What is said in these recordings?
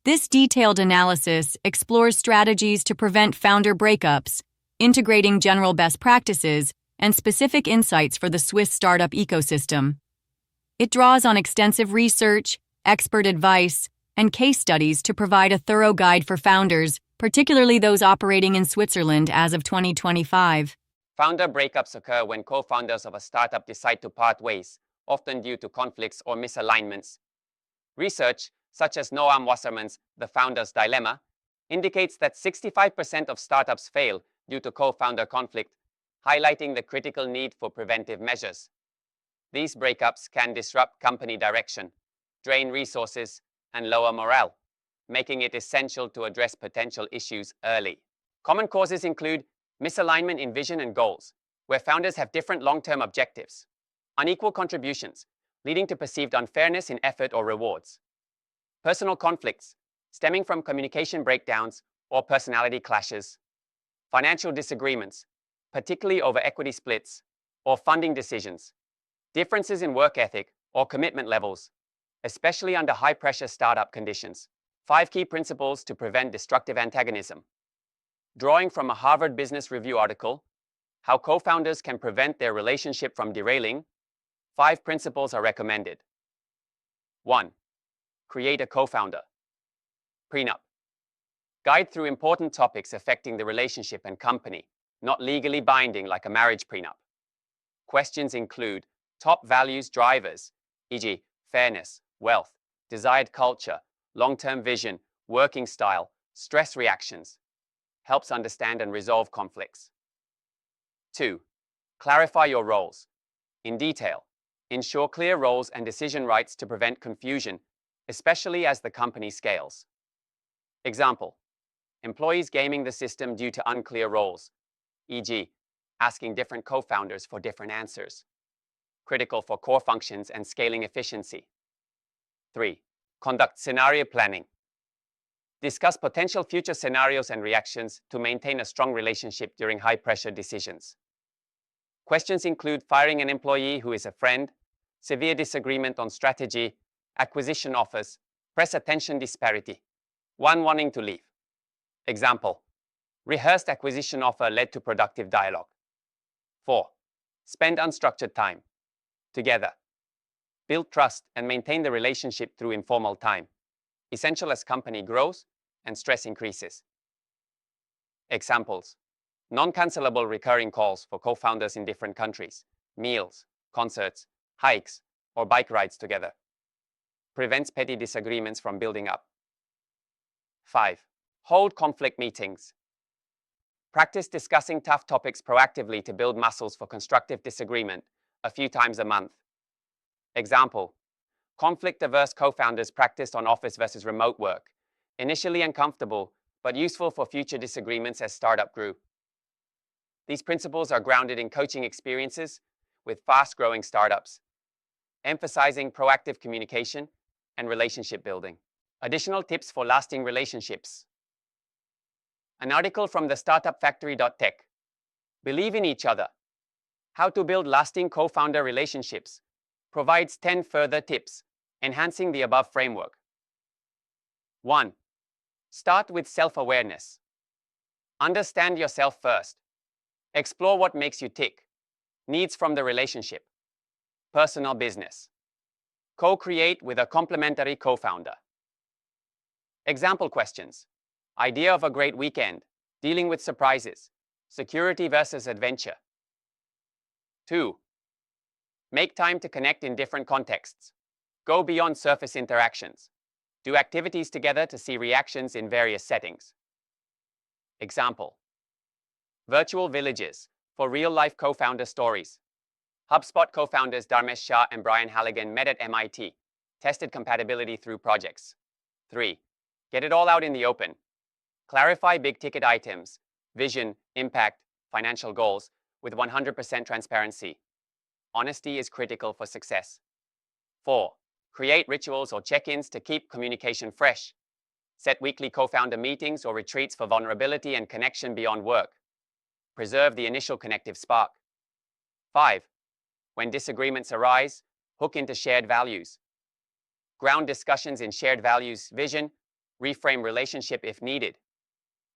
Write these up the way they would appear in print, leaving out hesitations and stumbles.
This detailed analysis explores strategies to prevent founder breakups, integrating general best practices and specific insights for the Swiss startup ecosystem. It draws on extensive research, expert advice, and case studies to provide a thorough guide for founders, particularly those operating in Switzerland as of 2025. Founder breakups occur when co-founders of a startup decide to part ways, often due to conflicts or misalignments. Research, such as Noam Wasserman's The Founder's Dilemma, indicates that 65% of startups fail due to co-founder conflict, highlighting the critical need for preventive measures. These breakups can disrupt company direction, drain resources, and lower morale, making it essential to address potential issues early. Common causes include misalignment in vision and goals, where founders have different long-term objectives, unequal contributions, leading to perceived unfairness in effort or rewards, personal conflicts, stemming from communication breakdowns or personality clashes, financial disagreements, particularly over equity splits or funding decisions, differences in work ethic or commitment levels, especially under high-pressure startup conditions. 5 key principles to prevent destructive antagonism. Drawing from a Harvard Business Review article, How Co-Founders Can Prevent Their Relationship from Derailing, 5 principles are recommended. 1. Create a co-founder. Prenup. Guide through important topics affecting the relationship and company, not legally binding like a marriage prenup. Questions include top values drivers, e.g., fairness, wealth, desired culture, long-term vision, working style, stress reactions. Helps understand and resolve conflicts. 2. Clarify your roles. In detail, ensure clear roles and decision rights to prevent confusion, especially as the company scales. Example: employees gaming the system due to unclear roles, e.g., asking different co-founders for different answers. Critical for core functions and scaling efficiency. 3. Conduct scenario planning. Discuss potential future scenarios and reactions to maintain a strong relationship during high-pressure decisions. Questions include firing an employee who is a friend, severe disagreement on strategy, acquisition offers, press attention disparity, one wanting to leave. Example: rehearsed acquisition offer led to productive dialogue. 4. Spend unstructured time together. Build trust and maintain the relationship through informal time, essential as company grows and stress increases. Examples: non-cancelable recurring calls for co-founders in different countries, meals, concerts, hikes, or bike rides together. Prevents petty disagreements from building up. 5. Hold conflict meetings. Practice discussing tough topics proactively to build muscles for constructive disagreement a few times a month. Example: conflict-averse co-founders practiced on office versus remote work, initially uncomfortable, but useful for future disagreements as startup grew. These principles are grounded in coaching experiences with fast-growing startups, emphasizing proactive communication and relationship building. Additional tips for lasting relationships. An article from the startupfactory.tech. Believe in each other. How to build lasting co-founder relationships provides 10 further tips, enhancing the above framework. 1. Start with self-awareness. Understand yourself first. Explore what makes you tick. Needs from the relationship. Personal business. Co-create with a complementary co-founder. Example questions: idea of a great weekend, dealing with surprises, security versus adventure. 2. Make time to connect in different contexts. Go beyond surface interactions. Do activities together to see reactions in various settings. Example: virtual villages for real-life co-founder stories. HubSpot co-founders Dharmesh Shah and Brian Halligan met at MIT, tested compatibility through projects. 3. Get it all out in the open. Clarify big-ticket items, vision, impact, financial goals with 100% transparency. Honesty is critical for success. 4. Create rituals or check-ins to keep communication fresh. Set weekly co-founder meetings or retreats for vulnerability and connection beyond work. Preserve the initial connective spark. 5. When disagreements arise, hook into shared values. Ground discussions in shared values, vision, reframe relationship if needed.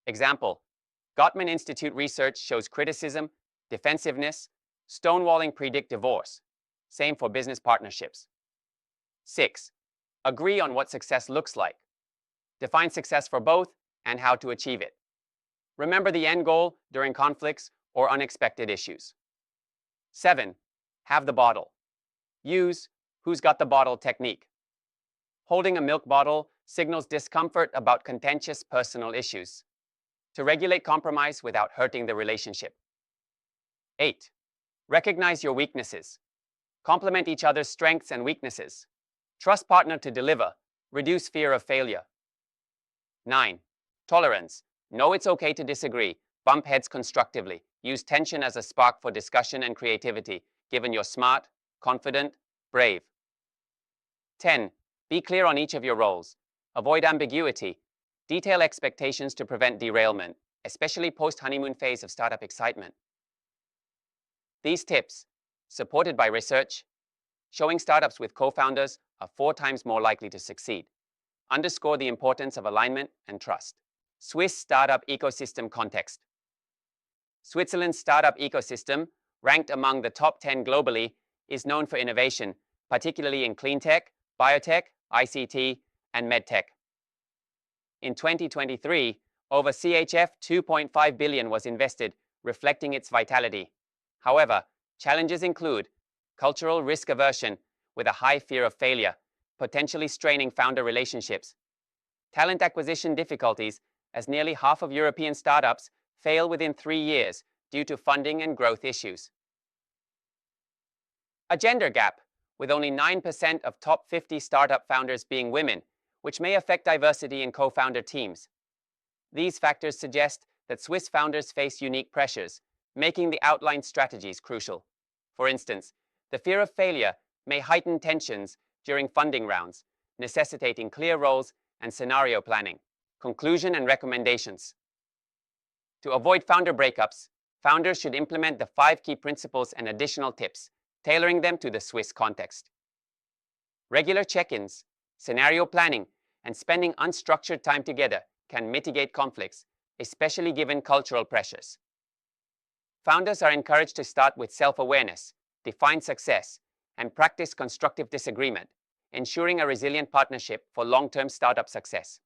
Example, Gottman Institute research shows criticism, defensiveness, stonewalling predict divorce. Same for business partnerships. 6. Agree on what success looks like. Define success for both and how to achieve it. Remember the end goal during conflicts or unexpected issues. 7. Have the bottle. Use who's got the bottle technique. Holding a milk bottle signals discomfort about contentious personal issues. To regulate compromise without hurting the relationship. 8. Recognize your weaknesses. Complement each other's strengths and weaknesses. Trust partner to deliver. Reduce fear of failure. 9. Tolerance. Know it's okay to disagree. Bump heads constructively. Use tension as a spark for discussion and creativity, given you're smart, confident, brave. 10. Be clear on each of your roles. Avoid ambiguity. Detail expectations to prevent derailment, especially post-honeymoon phase of startup excitement. These tips, supported by research, showing startups with co-founders are 4 times more likely to succeed, underscore the importance of alignment and trust. Swiss startup ecosystem context. Switzerland's startup ecosystem, ranked among the top 10 globally, is known for innovation, particularly in clean tech, biotech, ICT, and medtech. In 2023, over CHF 2.5 billion was invested, reflecting its vitality. However, challenges include cultural risk aversion with a high fear of failure, potentially straining founder relationships, talent acquisition difficulties, as nearly half of European startups fail within 3 years due to funding and growth issues. A gender gap, with only 9% of top 50 startup founders being women, which may affect diversity in co-founder teams. These factors suggest that Swiss founders face unique pressures, making the outlined strategies crucial. For instance, the fear of failure may heighten tensions during funding rounds, necessitating clear roles and scenario planning. Conclusion and recommendations. To avoid founder breakups, founders should implement the 5 key principles and additional tips, tailoring them to the Swiss context. Regular check-ins, scenario planning, and spending unstructured time together can mitigate conflicts, especially given cultural pressures. Founders are encouraged to start with self-awareness, define success, and practice constructive disagreement, ensuring a resilient partnership for long-term startup success.